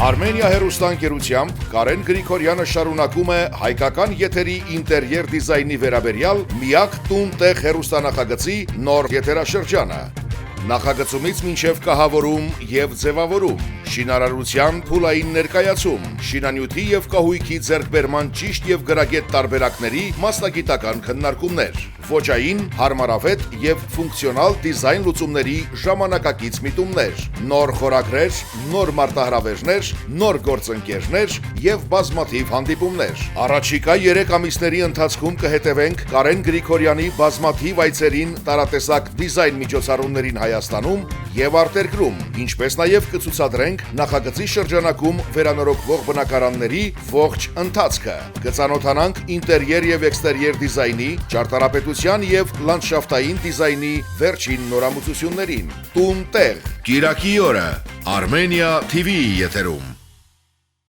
Armenia հեռուստաընկերությամբ Կարեն Գրիգորյանը շարունակում է հայկական եթերի ինտերիեր դիզայնի վերաբերյալ միակ տուն-տեղ հեռուստանախագծի նոր եթերաշրջանը։ Նախագծումից մինչև կահավորում եւ ձևավորում, շինարարության փուլային ներկայացում, շինանյութի եւ կահույքի ձեռքբերման ճիշտ եւ գրագետ տարբերակների մասնագիտական քննարկումներ, ոճային, հարմարավետ եւ ֆունկցիոնալ դիզայն լուծումների ժամանակակից միտումներ, նոր խորագրեր, նոր մարտահրավերներ, նոր գործընկերներ եւ բազմաթիվ հանդիպումներ։ Առաջիկա 3 ամիսների ընթացքում կհետևենք Կարեն Գրիգորյանի բազմաթիվ այցերին տարատեսակ դիզայն միջոցառումներին Հայաստանում եւ արտերկրում, ինչպես նաեւ կցուցադրենք նախագծի շրջանակում վերանորոգվող բնակարանների ողջ ընթացքը։ Կծանոթանանք ինտերիեր եւ էքստերիեր դիզայնի, ճարտարապետության եւ լանդշաֆտային դիզայնի վերջին նորամուծություններին։ Տուն-տեղ, Կիրակի օրը Armenia TV եթերում։